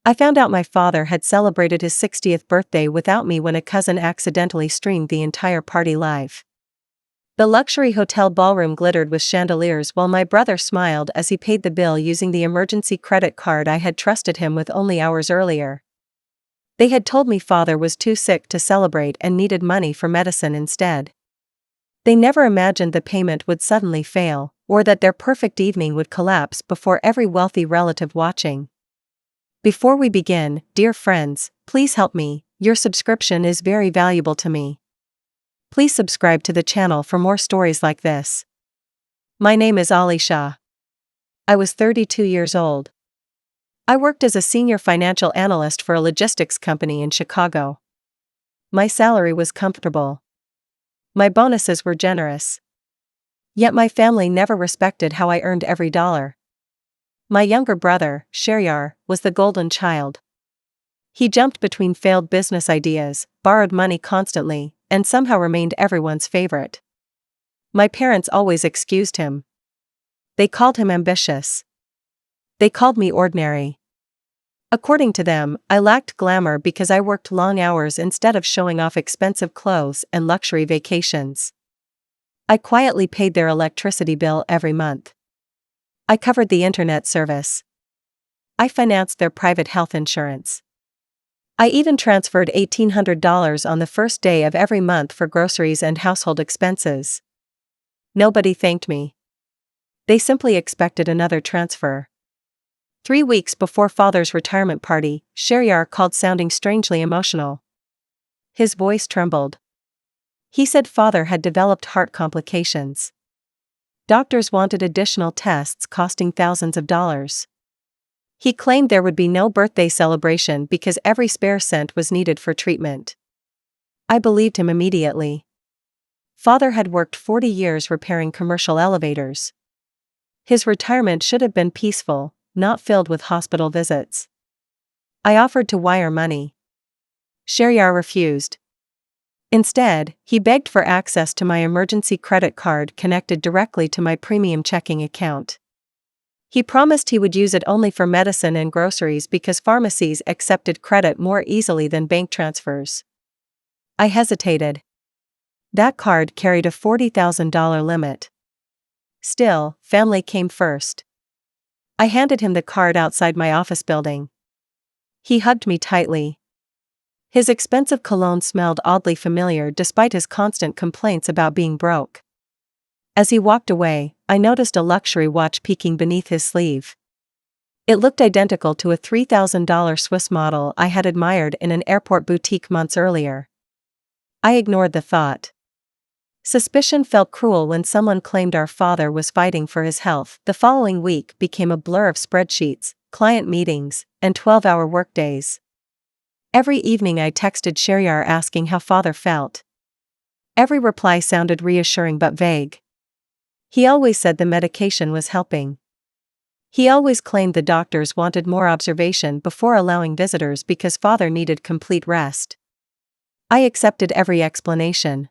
I found out my father had celebrated his 60th birthday without me when a cousin accidentally streamed the entire party live. The luxury hotel ballroom glittered with chandeliers while my brother smiled as he paid the bill using the emergency credit card I had trusted him with only hours earlier. They had told me father was too sick to celebrate and needed money for medicine instead. They never imagined the payment would suddenly fail, or that their perfect evening would collapse before every wealthy relative watching. Before we begin, dear friends, please help me. Your subscription is very valuable to me. Please subscribe to the channel for more stories like this. My name is Alisha. I was 32 years old. I worked as a senior financial analyst for a logistics company in Chicago. My salary was comfortable. My bonuses were generous. Yet my family never respected how I earned every dollar. My younger brother, Sheryar, was the golden child. He jumped between failed business ideas, borrowed money constantly, and somehow remained everyone's favorite. My parents always excused him. They called him ambitious. They called me ordinary. According to them, I lacked glamour because I worked long hours instead of showing off expensive clothes and luxury vacations. I quietly paid their electricity bill every month. I covered the internet service. I financed their private health insurance. I even transferred $1,800 on the first day of every month for groceries and household expenses. Nobody thanked me. They simply expected another transfer. 3 weeks before father's retirement party, Sheryar called sounding strangely emotional. His voice trembled. He said father had developed heart complications. Doctors wanted additional tests costing thousands of dollars. He claimed there would be no birthday celebration because every spare cent was needed for treatment. I believed him immediately. Father had worked 40 years repairing commercial elevators. His retirement should have been peaceful, not filled with hospital visits. I offered to wire money. Sheryar refused. Instead, he begged for access to my emergency credit card connected directly to my premium checking account. He promised he would use it only for medicine and groceries because pharmacies accepted credit more easily than bank transfers. I hesitated. That card carried a $40,000 limit. Still, family came first. I handed him the card outside my office building. He hugged me tightly. His expensive cologne smelled oddly familiar despite his constant complaints about being broke. As he walked away, I noticed a luxury watch peeking beneath his sleeve. It looked identical to a $3,000 Swiss model I had admired in an airport boutique months earlier. I ignored the thought. Suspicion felt cruel when someone claimed our father was fighting for his health. The following week became a blur of spreadsheets, client meetings, and 12-hour workdays. Every evening I texted Sheryar asking how father felt. Every reply sounded reassuring but vague. He always said the medication was helping. He always claimed the doctors wanted more observation before allowing visitors because father needed complete rest. I accepted every explanation.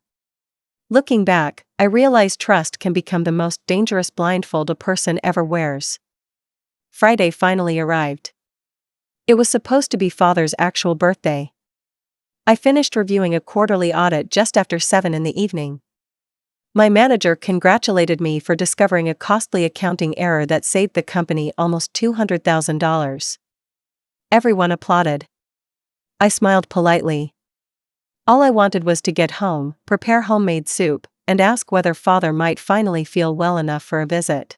Looking back, I realized trust can become the most dangerous blindfold a person ever wears. Friday finally arrived. It was supposed to be father's actual birthday. I finished reviewing a quarterly audit just after 7 in the evening. My manager congratulated me for discovering a costly accounting error that saved the company almost $200,000. Everyone applauded. I smiled politely. All I wanted was to get home, prepare homemade soup, and ask whether father might finally feel well enough for a visit.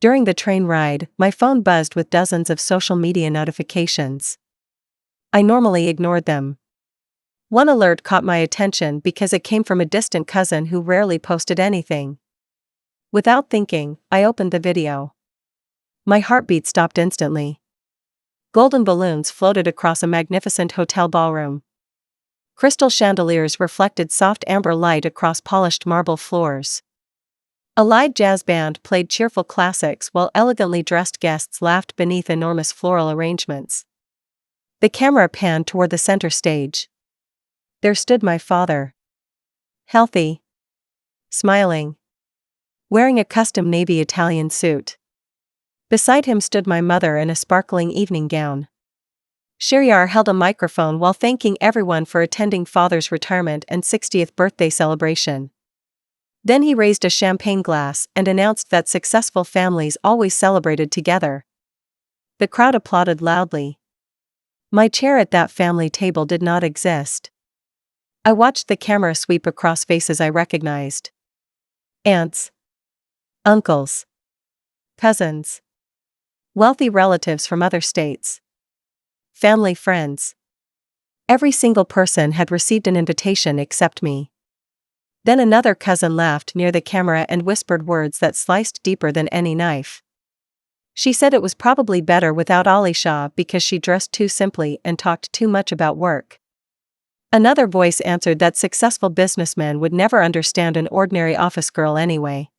During the train ride, my phone buzzed with dozens of social media notifications. I normally ignored them. One alert caught my attention because it came from a distant cousin who rarely posted anything. Without thinking, I opened the video. My heartbeat stopped instantly. Golden balloons floated across a magnificent hotel ballroom. Crystal chandeliers reflected soft amber light across polished marble floors. A live jazz band played cheerful classics while elegantly dressed guests laughed beneath enormous floral arrangements. The camera panned toward the center stage. There stood my father. Healthy. Smiling. Wearing a custom navy Italian suit. Beside him stood my mother in a sparkling evening gown. Shehryar held a microphone while thanking everyone for attending father's retirement and 60th birthday celebration. Then he raised a champagne glass and announced that successful families always celebrated together. The crowd applauded loudly. My chair at that family table did not exist. I watched the camera sweep across faces I recognized. Aunts, uncles, cousins, wealthy relatives from other states, family friends. Every single person had received an invitation except me. Then another cousin laughed near the camera and whispered words that sliced deeper than any knife. She said it was probably better without Alisha because she dressed too simply and talked too much about work. Another voice answered that successful businessmen would never understand an ordinary office girl anyway.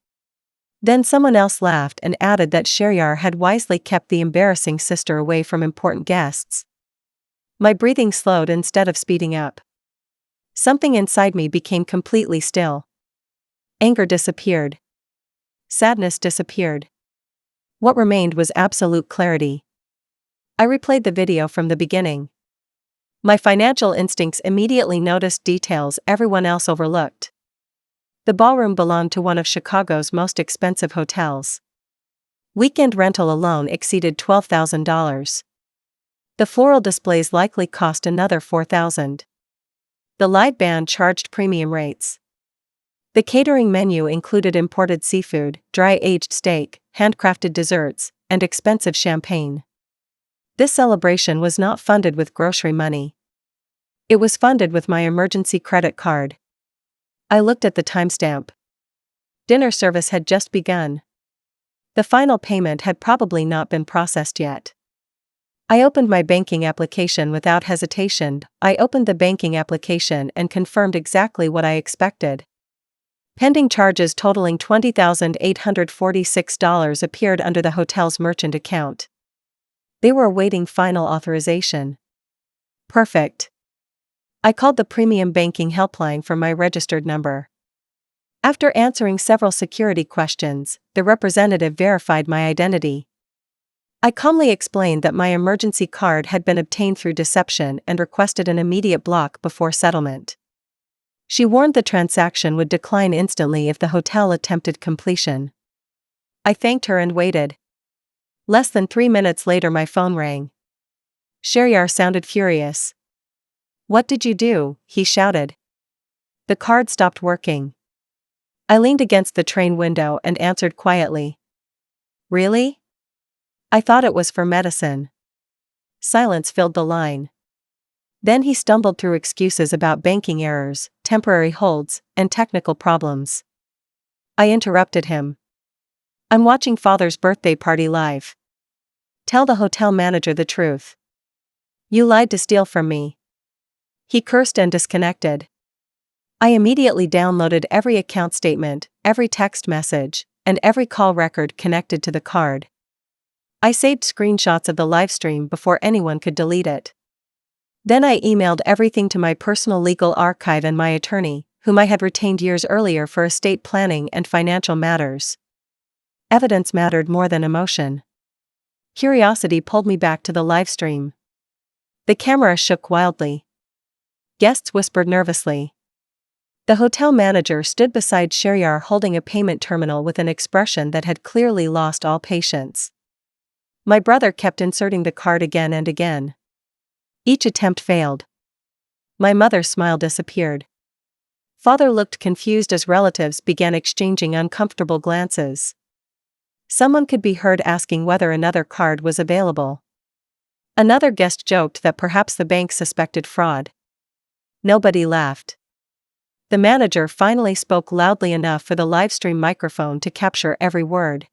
Then someone else laughed and added that Shehryar had wisely kept the embarrassing sister away from important guests. My breathing slowed instead of speeding up. Something inside me became completely still. Anger disappeared. Sadness disappeared. What remained was absolute clarity. I replayed the video from the beginning. My financial instincts immediately noticed details everyone else overlooked. The ballroom belonged to one of Chicago's most expensive hotels. Weekend rental alone exceeded $12,000. The floral displays likely cost another $4,000. The live band charged premium rates. The catering menu included imported seafood, dry-aged steak, handcrafted desserts, and expensive champagne. This celebration was not funded with grocery money. It was funded with my emergency credit card. I looked at the timestamp. Dinner service had just begun. The final payment had probably not been processed yet. I opened my banking application without hesitation. I opened the banking application and confirmed exactly what I expected. Pending charges totaling $20,846 appeared under the hotel's merchant account. They were awaiting final authorization. Perfect. I called the premium banking helpline from my registered number. After answering several security questions, the representative verified my identity. I calmly explained that my emergency card had been obtained through deception and requested an immediate block before settlement. She warned the transaction would decline instantly if the hotel attempted completion. I thanked her and waited. Less than 3 minutes later my phone rang. Shehryar sounded furious. "What did you do?" he shouted. The card stopped working. I leaned against the train window and answered quietly. "Really? I thought it was for medicine." Silence filled the line. Then he stumbled through excuses about banking errors, temporary holds, and technical problems. I interrupted him. "I'm watching Father's birthday party live. Tell the hotel manager the truth. You lied to steal from me." He cursed and disconnected. I immediately downloaded every account statement, every text message, and every call record connected to the card. I saved screenshots of the livestream before anyone could delete it. Then I emailed everything to my personal legal archive and my attorney, whom I had retained years earlier for estate planning and financial matters. Evidence mattered more than emotion. Curiosity pulled me back to the livestream. The camera shook wildly. Guests whispered nervously. The hotel manager stood beside Shehryar holding a payment terminal with an expression that had clearly lost all patience. My brother kept inserting the card again and again. Each attempt failed. My mother's smile disappeared. Father looked confused as relatives began exchanging uncomfortable glances. Someone could be heard asking whether another card was available. Another guest joked that perhaps the bank suspected fraud. Nobody laughed. The manager finally spoke loudly enough for the livestream microphone to capture every word.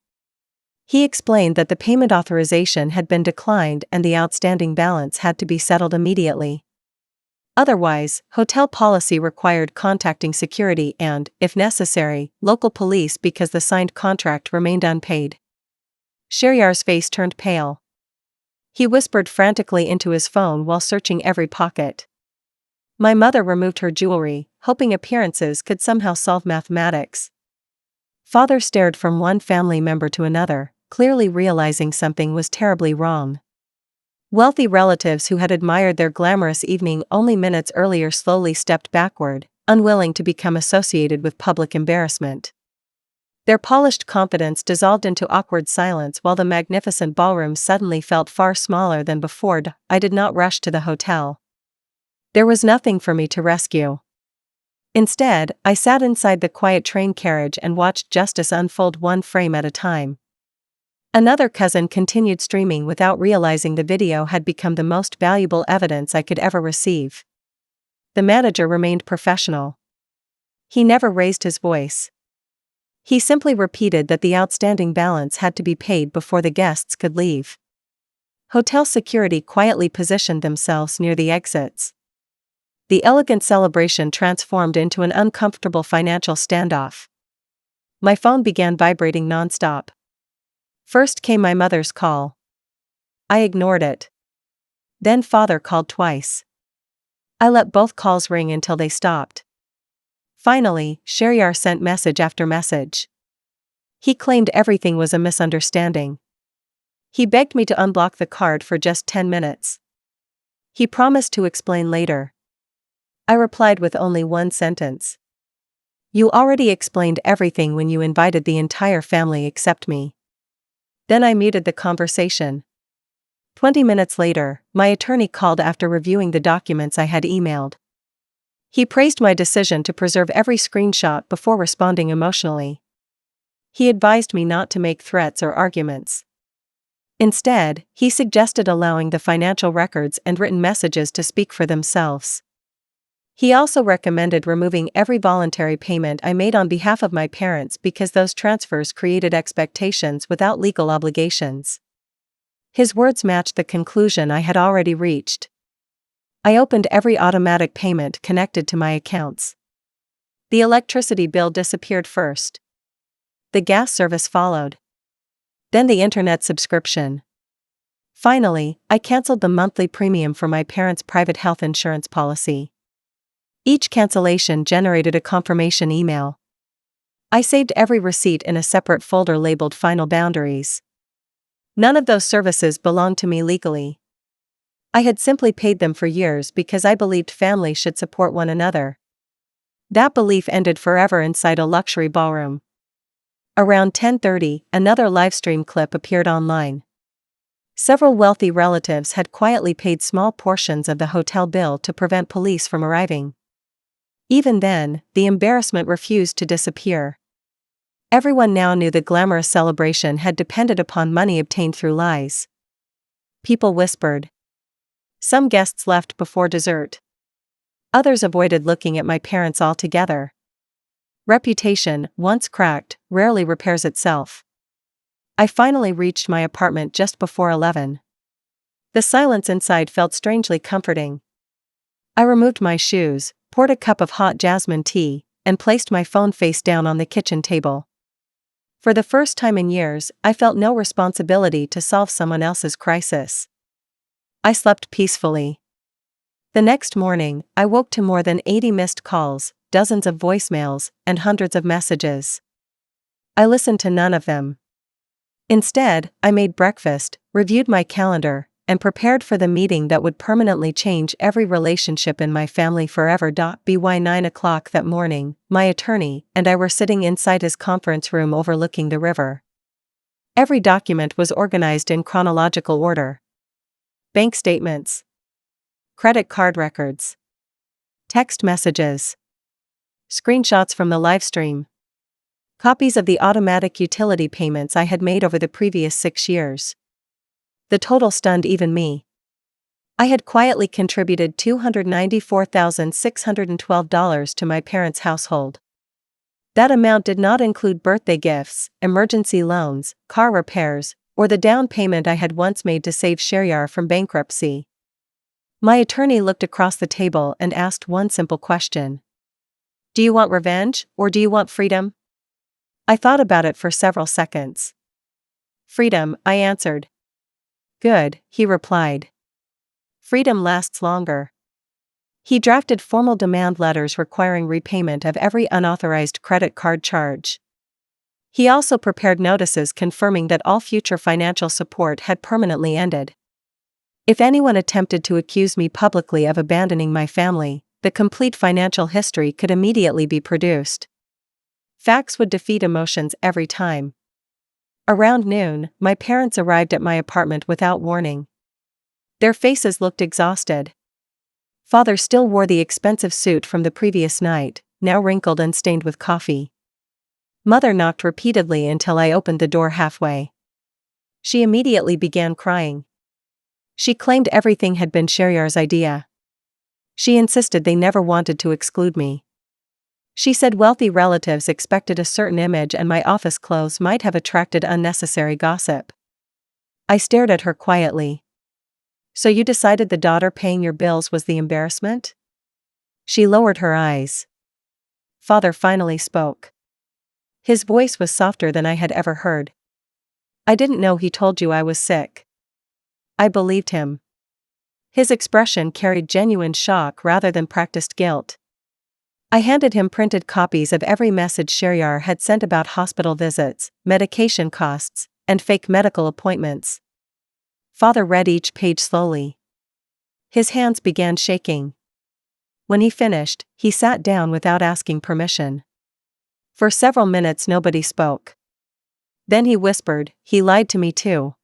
He explained that the payment authorization had been declined and the outstanding balance had to be settled immediately. Otherwise, hotel policy required contacting security and, if necessary, local police because the signed contract remained unpaid. Shehryar's face turned pale. He whispered frantically into his phone while searching every pocket. My mother removed her jewelry, hoping appearances could somehow solve mathematics. Father stared from one family member to another, clearly realizing something was terribly wrong. Wealthy relatives who had admired their glamorous evening only minutes earlier slowly stepped backward, unwilling to become associated with public embarrassment. Their polished confidence dissolved into awkward silence while the magnificent ballroom suddenly felt far smaller than before. I did not rush to the hotel. There was nothing for me to rescue. Instead, I sat inside the quiet train carriage and watched justice unfold one frame at a time. Another cousin continued streaming without realizing the video had become the most valuable evidence I could ever receive. The manager remained professional. He never raised his voice. He simply repeated that the outstanding balance had to be paid before the guests could leave. Hotel security quietly positioned themselves near the exits. The elegant celebration transformed into an uncomfortable financial standoff. My phone began vibrating nonstop. First came my mother's call. I ignored it. Then father called twice. I let both calls ring until they stopped. Finally, Sheriar sent message after message. He claimed everything was a misunderstanding. He begged me to unblock the card for just 10 minutes. He promised to explain later. I replied with only one sentence. You already explained everything when you invited the entire family except me. Then I muted the conversation. 20 minutes later, my attorney called after reviewing the documents I had emailed. He praised my decision to preserve every screenshot before responding emotionally. He advised me not to make threats or arguments. Instead, he suggested allowing the financial records and written messages to speak for themselves. He also recommended removing every voluntary payment I made on behalf of my parents because those transfers created expectations without legal obligations. His words matched the conclusion I had already reached. I opened every automatic payment connected to my accounts. The electricity bill disappeared first. The gas service followed. Then the internet subscription. Finally, I canceled the monthly premium for my parents' private health insurance policy. Each cancellation generated a confirmation email. I saved every receipt in a separate folder labeled Final Boundaries. None of those services belonged to me legally. I had simply paid them for years because I believed families should support one another. That belief ended forever inside a luxury ballroom. Around 10:30, another livestream clip appeared online. Several wealthy relatives had quietly paid small portions of the hotel bill to prevent police from arriving. Even then, the embarrassment refused to disappear. Everyone now knew the glamorous celebration had depended upon money obtained through lies. People whispered. Some guests left before dessert. Others avoided looking at my parents altogether. Reputation, once cracked, rarely repairs itself. I finally reached my apartment just before 11. The silence inside felt strangely comforting. I removed my shoes, poured a cup of hot jasmine tea, and placed my phone face down on the kitchen table. For the first time in years, I felt no responsibility to solve someone else's crisis. I slept peacefully. The next morning, I woke to more than 80 missed calls, dozens of voicemails, and hundreds of messages. I listened to none of them. Instead, I made breakfast, reviewed my calendar, and prepared for the meeting that would permanently change every relationship in my family forever. By 9 o'clock that morning, my attorney and I were sitting inside his conference room overlooking the river. Every document was organized in chronological order. Bank statements, credit card records, text messages, screenshots from the livestream, copies of the automatic utility payments I had made over the previous 6 years. The total stunned even me. I had quietly contributed $294,612 to my parents' household. That amount did not include birthday gifts, emergency loans, car repairs, or the down payment I had once made to save Sheriar from bankruptcy. My attorney looked across the table and asked one simple question. Do you want revenge, or do you want freedom? I thought about it for several seconds. Freedom, I answered. Good, he replied. Freedom lasts longer. He drafted formal demand letters requiring repayment of every unauthorized credit card charge. He also prepared notices confirming that all future financial support had permanently ended. If anyone attempted to accuse me publicly of abandoning my family, the complete financial history could immediately be produced. Facts would defeat emotions every time. Around noon, my parents arrived at my apartment without warning. Their faces looked exhausted. Father still wore the expensive suit from the previous night, now wrinkled and stained with coffee. Mother knocked repeatedly until I opened the door halfway. She immediately began crying. She claimed everything had been Sheryar's idea. She insisted they never wanted to exclude me. She said wealthy relatives expected a certain image and my office clothes might have attracted unnecessary gossip. I stared at her quietly. So you decided the daughter paying your bills was the embarrassment? She lowered her eyes. Father finally spoke. His voice was softer than I had ever heard. I didn't know he told you I was sick. I believed him. His expression carried genuine shock rather than practiced guilt. I handed him printed copies of every message Sheryar had sent about hospital visits, medication costs, and fake medical appointments. Father read each page slowly. His hands began shaking. When he finished, he sat down without asking permission. For several minutes nobody spoke. Then he whispered, "He lied to me too."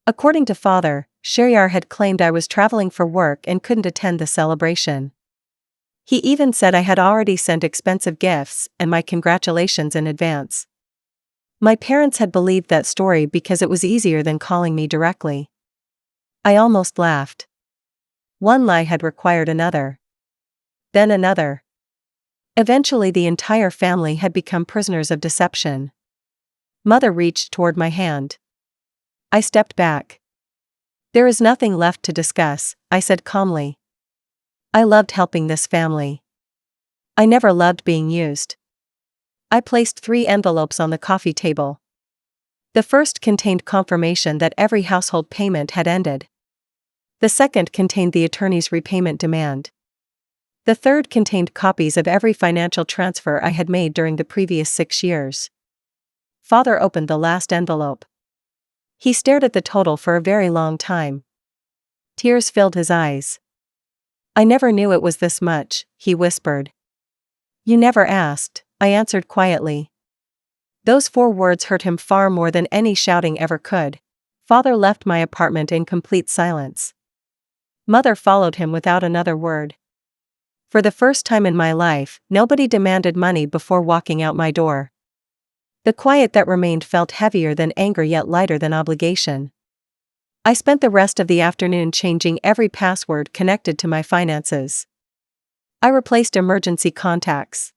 According to Father, Sheryar had claimed I was traveling for work and couldn't attend the celebration. He even said I had already sent expensive gifts and my congratulations in advance. My parents had believed that story because it was easier than calling me directly. I almost laughed. One lie had required another. Then another. Eventually the entire family had become prisoners of deception. Mother reached toward my hand. I stepped back. "There is nothing left to discuss," I said calmly. I loved helping this family. I never loved being used. I placed 3 envelopes on the coffee table. The first contained confirmation that every household payment had ended. The second contained the attorney's repayment demand. The third contained copies of every financial transfer I had made during the previous 6 years. Father opened the last envelope. He stared at the total for a very long time. Tears filled his eyes. "I never knew it was this much," he whispered. "You never asked," I answered quietly. Those 4 words hurt him far more than any shouting ever could. Father left my apartment in complete silence. Mother followed him without another word. For the first time in my life, nobody demanded money before walking out my door. The quiet that remained felt heavier than anger yet lighter than obligation. I spent the rest of the afternoon changing every password connected to my finances. I replaced emergency contacts.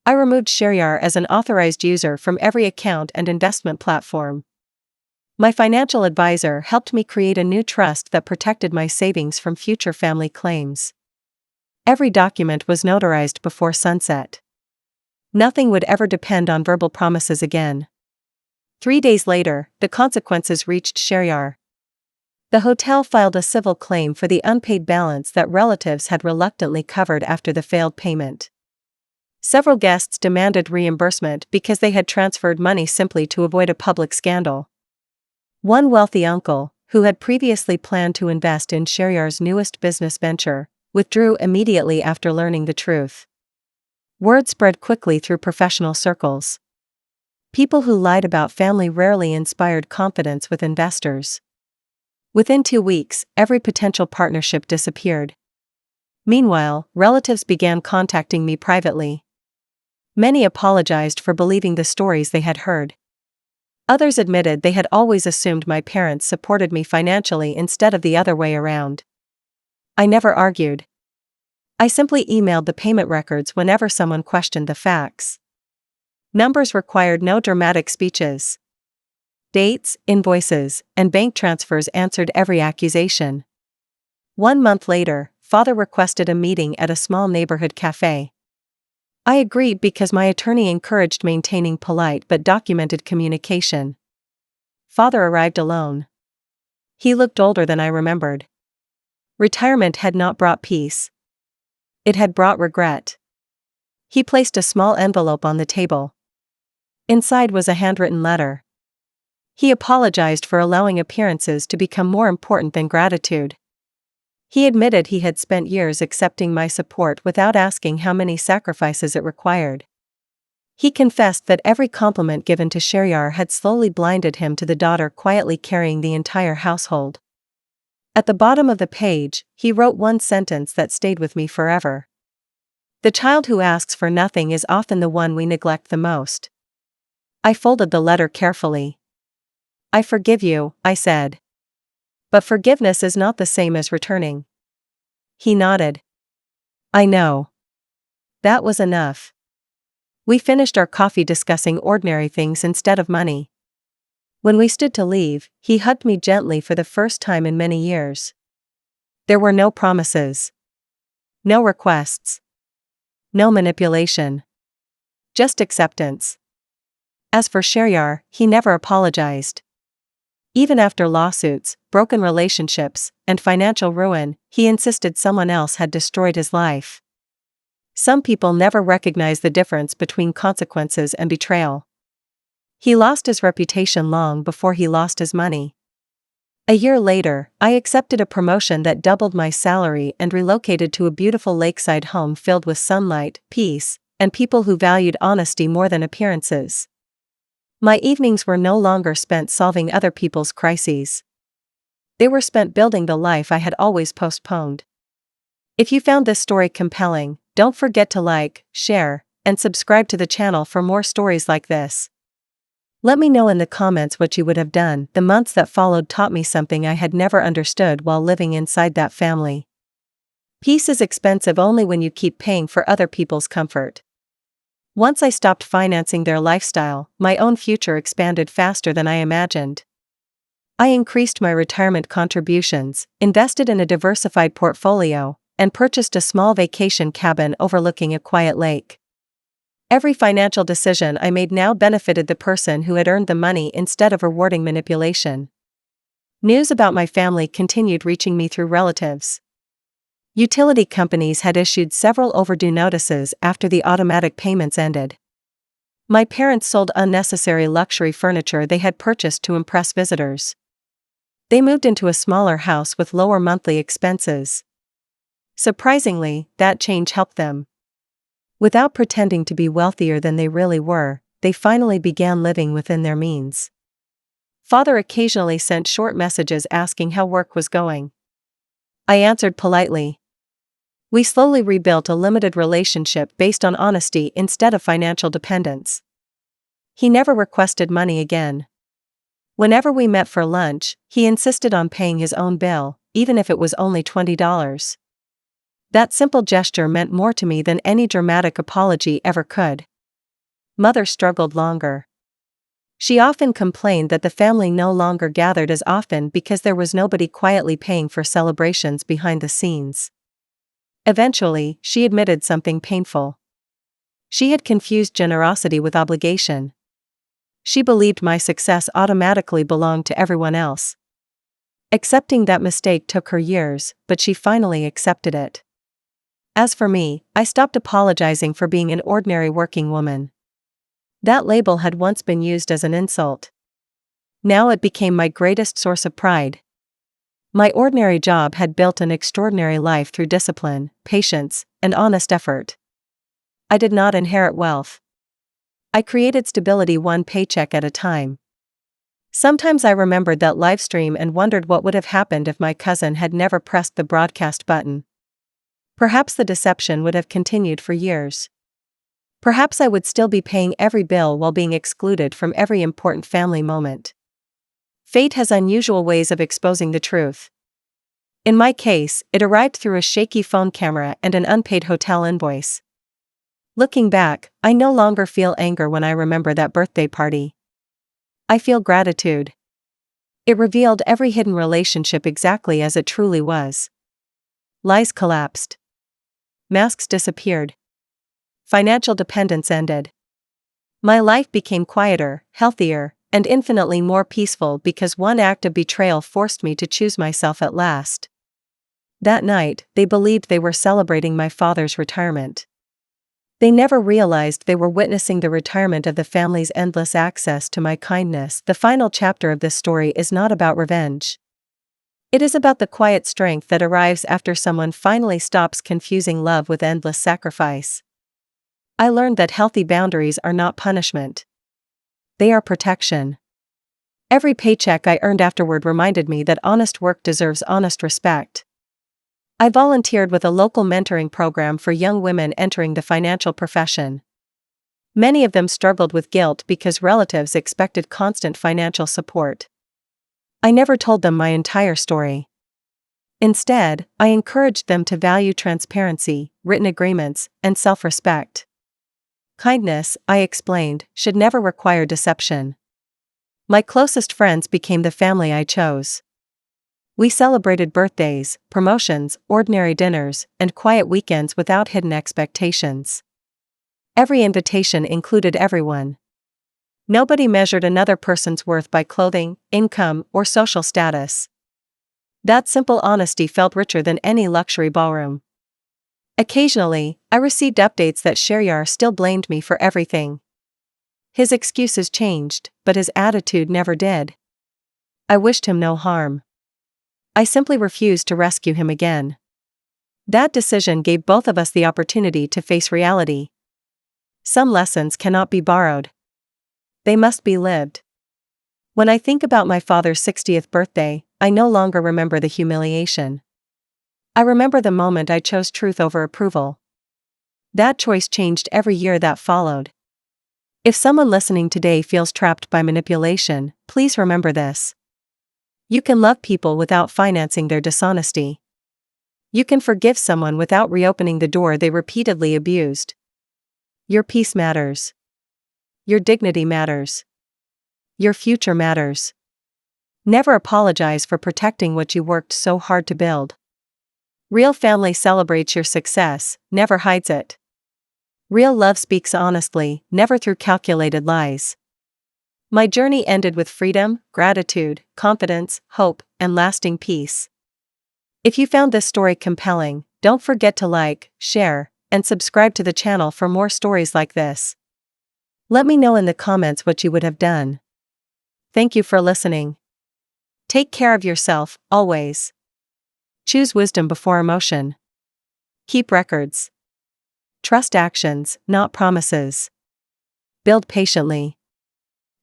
I removed Sheryar as an authorized user from every account and investment platform. My financial advisor helped me create a new trust that protected my savings from future family claims. Every document was notarized before sunset. Nothing would ever depend on verbal promises again. 3 days later, the consequences reached Sheryar. The hotel filed a civil claim for the unpaid balance that relatives had reluctantly covered after the failed payment. Several guests demanded reimbursement because they had transferred money simply to avoid a public scandal. One wealthy uncle, who had previously planned to invest in Sheryar's newest business venture, withdrew immediately after learning the truth. Word spread quickly through professional circles. People who lied about family rarely inspired confidence with investors. Within 2 weeks, every potential partnership disappeared. Meanwhile, relatives began contacting me privately. Many apologized for believing the stories they had heard. Others admitted they had always assumed my parents supported me financially instead of the other way around. I never argued. I simply emailed the payment records whenever someone questioned the facts. Numbers required no dramatic speeches. Dates, invoices, and bank transfers answered every accusation. 1 month later, Father requested a meeting at a small neighborhood cafe. I agreed because my attorney encouraged maintaining polite but documented communication. Father arrived alone. He looked older than I remembered. Retirement had not brought peace. It had brought regret. He placed a small envelope on the table. Inside was a handwritten letter. He apologized for allowing appearances to become more important than gratitude. He admitted he had spent years accepting my support without asking how many sacrifices it required. He confessed that every compliment given to Sheryar had slowly blinded him to the daughter quietly carrying the entire household. At the bottom of the page, he wrote one sentence that stayed with me forever. The child who asks for nothing is often the one we neglect the most. I folded the letter carefully. I forgive you, I said. But forgiveness is not the same as returning. He nodded. I know. That was enough. We finished our coffee discussing ordinary things instead of money. When we stood to leave, he hugged me gently for the first time in many years. There were no promises. No requests. No manipulation. Just acceptance. As for Sheryar, he never apologized. Even after lawsuits, broken relationships, and financial ruin, he insisted someone else had destroyed his life. Some people never recognize the difference between consequences and betrayal. He lost his reputation long before he lost his money. A year later, I accepted a promotion that doubled my salary and relocated to a beautiful lakeside home filled with sunlight, peace, and people who valued honesty more than appearances. My evenings were no longer spent solving other people's crises. They were spent building the life I had always postponed. If you found this story compelling, don't forget to like, share, and subscribe to the channel for more stories like this. Let me know in the comments what you would have done. The months that followed taught me something I had never understood while living inside that family. Peace is expensive only when you keep paying for other people's comfort. Once I stopped financing their lifestyle, my own future expanded faster than I imagined. I increased my retirement contributions, invested in a diversified portfolio, and purchased a small vacation cabin overlooking a quiet lake. Every financial decision I made now benefited the person who had earned the money instead of rewarding manipulation. News about my family continued reaching me through relatives. Utility companies had issued several overdue notices after the automatic payments ended. My parents sold unnecessary luxury furniture they had purchased to impress visitors. They moved into a smaller house with lower monthly expenses. Surprisingly, that change helped them. Without pretending to be wealthier than they really were, they finally began living within their means. Father occasionally sent short messages asking how work was going. I answered politely. We slowly rebuilt a limited relationship based on honesty instead of financial dependence. He never requested money again. Whenever we met for lunch, he insisted on paying his own bill, even if it was only $20. That simple gesture meant more to me than any dramatic apology ever could. Mother struggled longer. She often complained that the family no longer gathered as often because there was nobody quietly paying for celebrations behind the scenes. Eventually, she admitted something painful. She had confused generosity with obligation. She believed my success automatically belonged to everyone else. Accepting that mistake took her years, but she finally accepted it. As for me, I stopped apologizing for being an ordinary working woman. That label had once been used as an insult. Now it became my greatest source of pride. My ordinary job had built an extraordinary life through discipline, patience, and honest effort. I did not inherit wealth. I created stability one paycheck at a time. Sometimes I remembered that live stream and wondered what would have happened if my cousin had never pressed the broadcast button. Perhaps the deception would have continued for years. Perhaps I would still be paying every bill while being excluded from every important family moment. Fate has unusual ways of exposing the truth. In my case, it arrived through a shaky phone camera and an unpaid hotel invoice. Looking back, I no longer feel anger when I remember that birthday party. I feel gratitude. It revealed every hidden relationship exactly as it truly was. Lies collapsed. Masks disappeared. Financial dependence ended. My life became quieter, healthier, and infinitely more peaceful because one act of betrayal forced me to choose myself at last. That night, they believed they were celebrating my father's retirement. They never realized they were witnessing the retirement of the family's endless access to my kindness. The final chapter of this story is not about revenge. It is about the quiet strength that arrives after someone finally stops confusing love with endless sacrifice. I learned that healthy boundaries are not punishment. They are protection. Every paycheck I earned afterward reminded me that honest work deserves honest respect. I volunteered with a local mentoring program for young women entering the financial profession. Many of them struggled with guilt because relatives expected constant financial support. I never told them my entire story. Instead, I encouraged them to value transparency, written agreements, and self-respect. Kindness, I explained, should never require deception. My closest friends became the family I chose. We celebrated birthdays, promotions, ordinary dinners, and quiet weekends without hidden expectations. Every invitation included everyone. Nobody measured another person's worth by clothing, income, or social status. That simple honesty felt richer than any luxury ballroom. Occasionally, I received updates that Sheryar still blamed me for everything. His excuses changed, but his attitude never did. I wished him no harm. I simply refused to rescue him again. That decision gave both of us the opportunity to face reality. Some lessons cannot be borrowed. They must be lived. When I think about my father's 60th birthday, I no longer remember the humiliation. I remember the moment I chose truth over approval. That choice changed every year that followed. If someone listening today feels trapped by manipulation, please remember this. You can love people without financing their dishonesty. You can forgive someone without reopening the door they repeatedly abused. Your peace matters. Your dignity matters. Your future matters. Never apologize for protecting what you worked so hard to build. Real family celebrates your success, never hides it. Real love speaks honestly, never through calculated lies. My journey ended with freedom, gratitude, confidence, hope, and lasting peace. If you found this story compelling, don't forget to like, share, and subscribe to the channel for more stories like this. Let me know in the comments what you would have done. Thank you for listening. Take care of yourself, always. Choose wisdom before emotion. Keep records. Trust actions, not promises. Build patiently.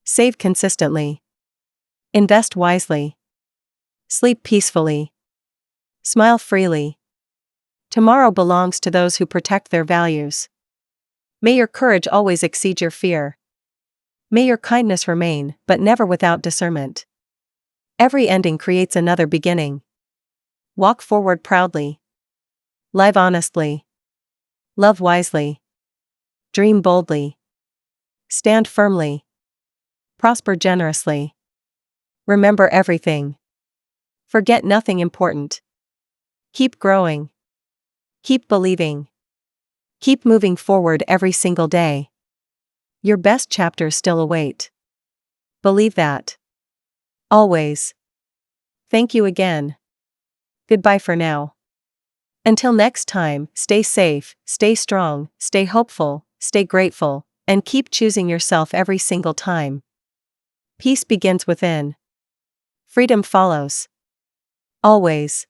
Save consistently. Invest wisely. Sleep peacefully. Smile freely. Tomorrow belongs to those who protect their values. May your courage always exceed your fear. May your kindness remain, but never without discernment. Every ending creates another beginning. Walk forward proudly. Live honestly. Love wisely. Dream boldly. Stand firmly. Prosper generously. Remember everything. Forget nothing important. Keep growing. Keep believing. Keep moving forward every single day. Your best chapters still await. Believe that. Always. Thank you again. Goodbye for now. Until next time, stay safe, stay strong, stay hopeful, stay grateful, and keep choosing yourself every single time. Peace begins within. Freedom follows. Always.